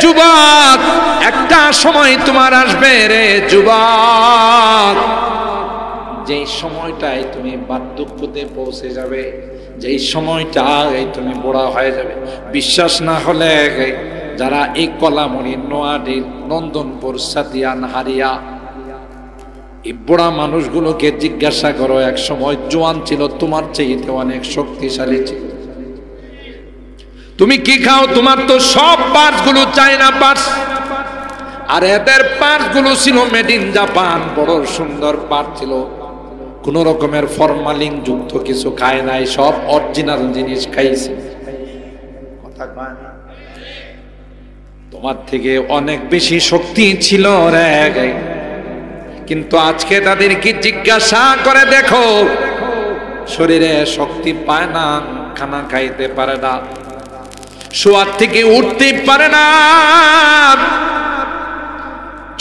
যুবক, একটা সময় তোমার আসবে রে যুবক, যেই সময়টায় তুমি বার্ধক্যতে পৌঁছে যাবে, যেই সময়টায় তুমি বুড়া হয়ে যাবে। বিশ্বাস না হলে যারা এই কলামণি, নোয়াডির, নন্দনপুর, সাদিয়ান, হারিয়া এই বুড়া মানুষগুলোকে জিজ্ঞাসা করো, এক সময় জোয়ান ছিল, তোমার চাইতে অনেক শক্তিশালী ছিল। তুমি কি খাও? তোমার তো সব পার্টস গুলো চায়না পার্টস, আর এদের পার্টস গুলো ছিল মেড ইন জাপান। বড় সুন্দর পার্ট ছিল, কোন রকমের ফরমালিন যুক্ত কিছু খায় নাই, সব অরিজিনাল জিনিস খাইছে। কথা কয় না? তোমার থেকে অনেক বেশি শক্তি ছিল রে, কিন্তু আজকে তাদেরকে জিজ্ঞাসা করে দেখো, শরীরে শক্তি পায় না, খানা খাইতে পারে না, শোয়ার থেকে উঠতে পারে না।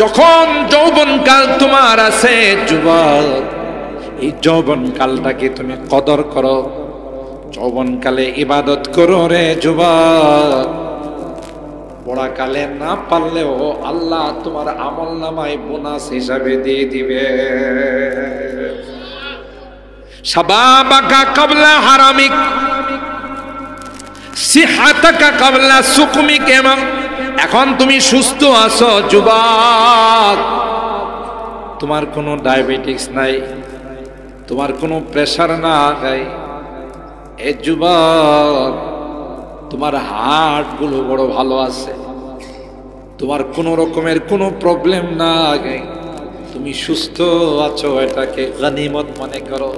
যখন যৌবনকাল তোমার আছে যুবক, এই যৌবনকালটাকে তুমি কদর করো, যৌবনকালে ইবাদত করো রে যুবক। বুড়াকালে না পারলেও আল্লাহ তোমার আমল নামায় বোনাস হিসাবে দিয়ে দিবে। শাবাবাকা ক্বাবলা হারামিক, সিহাতাকা ক্বাবলা সুকমিক। এবং এখন তুমি সুস্থ আছো যুবক, তোমার কোনো ডায়াবেটিস নাই, তোমার কোনো প্রেসার নাই, এ যুবক তোমার হার্ট গুলো বড় ভালো আছে, তোমার কোন রকমের কোনো প্রবলেম নাই, তুমি সুস্থ আছো, এটাকে গনিমত মনে করো।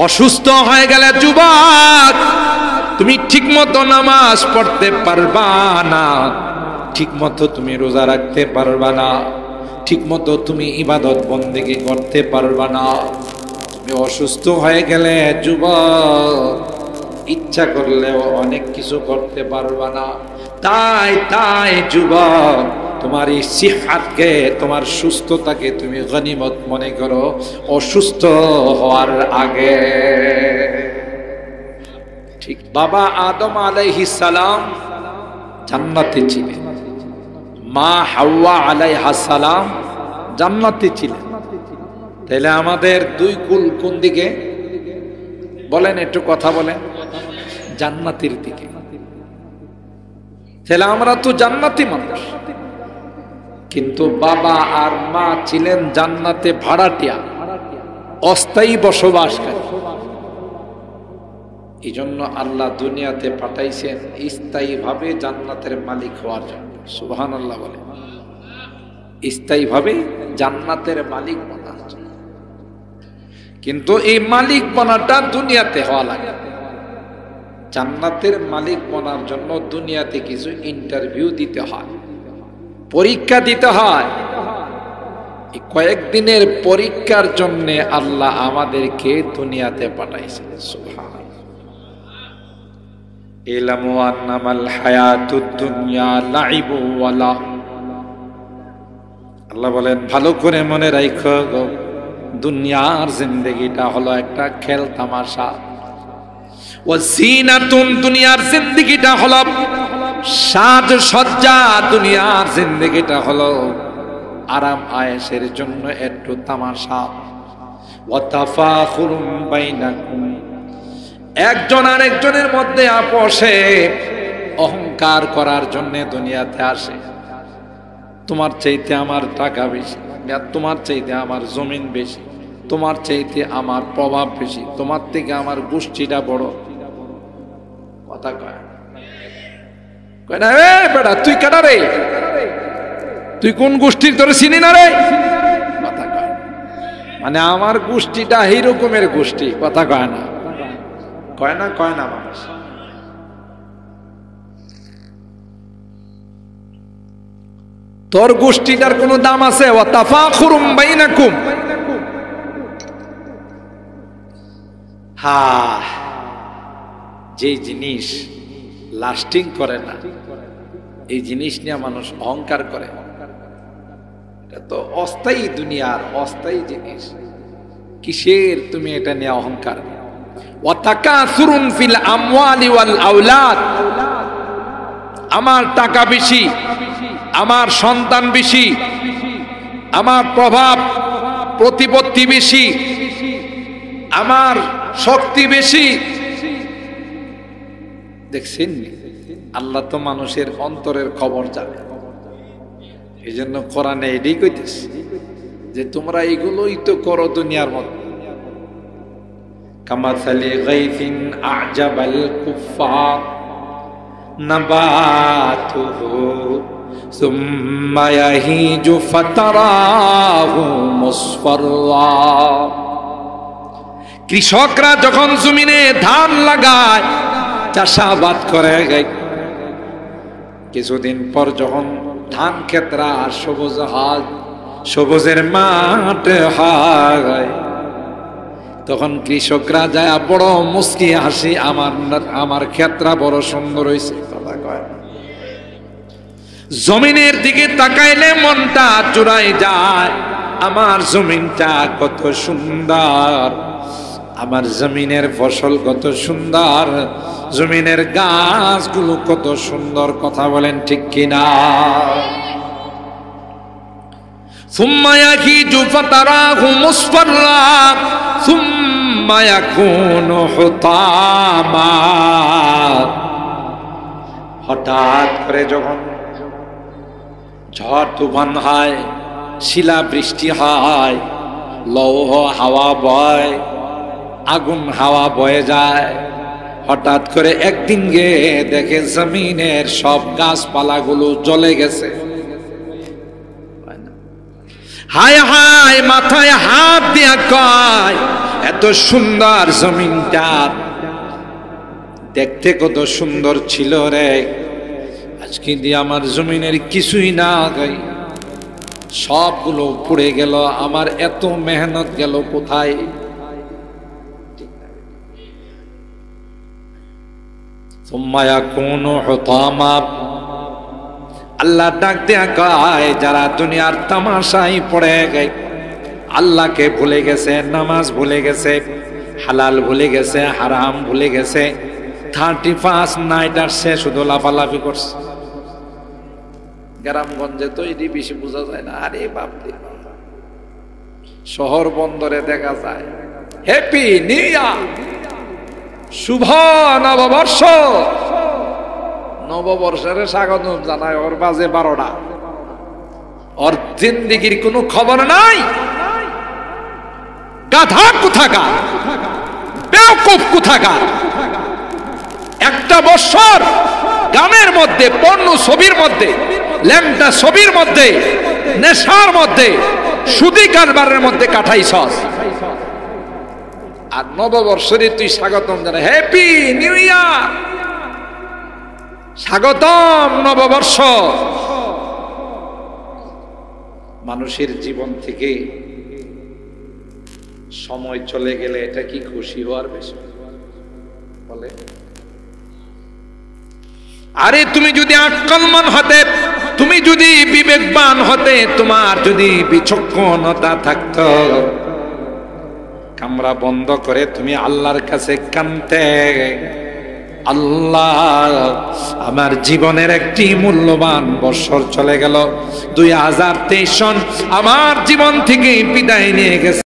অসুস্থ হয়ে গেলে যুবক, তুমি ঠিকমতো নামাজ পড়তে পারবা না, ঠিকমতো তুমি রোজা রাখতে পারবা না, ঠিকমতো তুমি ইবাদত বন্দেগী করতে পারবা না। তুমি অসুস্থ হয়ে গেলে যুবক, ইচ্ছা করলেও অনেক কিছু করতে পারবা না। তাই যুবক, তোমার এই সিহাতকে, তোমার সুস্থতাকে তুমি গনিমত মনে করো অসুস্থ হওয়ার আগে। ঠিক বাবা আদম আলাইহিস সালাম জান্নাতে ছিলেন, মা হাওয়া আলাইহাস সালাম জান্নাতে ছিলেন। তাহলে আমাদের দুই কুল কোন দিকে বলেন? একটু কথা বলেন। জান্নাতের দিকে। তাহলে আমরা তো জান্নাতি মানুষ, কিন্তু বাবা আর মা ছিলেন জান্নাতে ভাড়াটিয়া, অস্থায়ী বসবাসকারী। এই জন্য আল্লাহ দুনিয়াতে পাঠাইছেন স্থায়ী ভাবে জান্নাতের মালিক হওয়ার জন্য। সুবহানাল্লাহ বলে, স্থায়ী ভাবে জান্নাতের মালিক বনার জন্য। কিন্তু এই মালিক বনাটা দুনিয়াতে হওয়া লাগে। জান্নাতের মালিক বনার জন্য দুনিয়াতে কিছু ইন্টারভিউ দিতে হয়, পরীক্ষা দিতে হয়। এই কয়েকদিনের পরীক্ষার জন্য আল্লাহ আমাদেরকে দুনিয়াতে পাঠাইছেন। সুবহানাল্লাহ। ইলামু আন্নামাল হায়াতুদ দুনিয়া লাইবু ওয়া লাহু। আল্লাহ বলেন, ভালো করে মনে রাখো, দুনিয়ার জিন্দেগিটা হলো একটা খেল তামাশা। ওয়াজিনাতুন, দুনিয়ার জিন্দেগিটা হলো সাজ সজ্জা, দুনিয়ার জিন্দেগিটা হলো আরাম আয়েশের জন্য একটু তামাশা। ওয়া তাফাখুরুম বাইনাকুম, একজন আরেকজনের মধ্যে আপোষে অহংকার করার জন্য দুনিয়াতে আসে। তোমার চাইতে আমার টাকা বেশি, তোমার চাইতে আমার জমিন বেশি, তোমার চাইতে আমার প্রভাব বেশি, তোমার থেকে আমার গোষ্ঠীটা বড়। কথা কয় না? বেটা তুই কাটা রে, তুই কোন গোষ্ঠীর, তোরে চিনি না রে। কথা কয় মানে আমার গোষ্ঠীটা এই রকমের গোষ্ঠী। কথা কয় না? কয় না মানুষ। তোর গোষ্ঠীটার কোন দাম আছে? ওয়া তাফাখুরুম বাইনাকুম। যে জিনিস লাস্টিং করে না, এই জিনিস নিয়ে মানুষ অহংকার করে। এটা তো অস্থায়ী, দুনিয়ার অস্থায়ী জিনিস। কিসের তুমি এটা নিয়ে অহংকার? ওয়া তাকাসুরুন ফিল আমওয়ালি ওয়াল আওলাদ। আমার টাকা বেশি, আমার সন্তান বেশি, আমার প্রভাব প্রতিপত্তি বেশি, আমার শক্তি বেশি। দেখছেন, আল্লাহ তো মানুষের অন্তরের খবর জানে। এই জন্য কোরআনে এটাই কইতেছে যে তোমরা এগুলোই তো করো দুনিয়ার মধ্যে। কামাসালি গাইফিন আজাবাল কুফার নাবাতুহু সুম্মা ইয়াহিজু ফাতারাহু মুসফাররা। কৃষকরা যখন জমিনে ধান লাগায়, চাষাবাদ করে, কিছুদিন পর যখন ধান ক্ষেতরা সবুজ হয়, সবুজের মাঠ হয়, তখন কৃষকরা যায় বড় মুস্কি হাসি, আমার ক্ষেতরা বড় সুন্দর হয়েছে। কথা কয়, জমিনের দিকে তাকাইলে মনটা চুরাই যায়, আমার জমিনটা কত সুন্দর, আমার জমিনের ফসল কত সুন্দর, জমিনের গাছগুলো কত সুন্দর। কথা বলেন ঠিক কিনা? সুম্মা ইয়াহিজু ফাতারাহু মুসফাররা সুম্মা ইয়াকুনু হুতামা। হঠাৎ করে যখন ঝড় তুফান হয়, শিলা বৃষ্টি হয়, লৌহ হাওয়া বয়, আগুন হাওয়া বয়ে যায়, হঠাৎ করে একদিন গিয়ে দেখে জমিনের সব গাছপালাগুলো জ্বলে গেছে। হায় হায়, মাথায় হাত দিয়া কয়, এত সুন্দর জমিনটা দেখতে কত সুন্দর ছিল রে, আজকে দিয়ে আমার জমিনের কিছুই না গাই, সবগুলো পুড়ে গেল, আমার এত মেহনত গেল কোথায়? আল্লাহ ডাক দেয়া কয়, যারা দুনিয়ার তামাশায় পড়ে গে, আল্লাহকে ভুলে গেছে, নামাজ ভুলে গেছে, হালাল ভুলে গেছে, হারাম ভুলে গেছে, 31 নাইট আসছে শুধু লাফালাফি করছে। গ্রামগঞ্জে তো এটি বেশি বোঝা যায় না। আরে বাপরে, শহর বন্দরে দেখা যায় হ্যাপি নিউ ইয়ার, শুভ নববর্ষ, নববর্ষের স্বাগত জানায়, ওর বাজে 12টা, ওর জিন্দেগির কোনো খবর নাই। গাধা কোথাকার, বেওকুফ কোথাকার। একটা বছর গানের মধ্যে, পর্ণ ছবির মধ্যে, ল্যাংটা ছবির মধ্যে, নেশার মধ্যে, সুদি কারবারের মধ্যে কাটাইছস, আর নববর্ষরে তুই স্বাগতম জানা, হ্যাপি নিউ ইয়ার, স্বাগতম নববর্ষ। মানুষের জীবন থেকে সময় চলে গেলে এটা কি খুশি হওয়ার বিষয়? বলে, আরে তুমি যদি আকলমান হতে, তুমি যদি বিবেকবান হতে, তোমার যদি বিচক্ষণতা থাকতো, কামরা বন্ধ করে তুমি আল্লাহর কাছে কাঁদতে, আল্লাহ আমার জীবনের একটি মূল্যবান বছর চলে গেল, 2023 সন আমার জীবন থেকে বিদায় নিয়ে গেছে।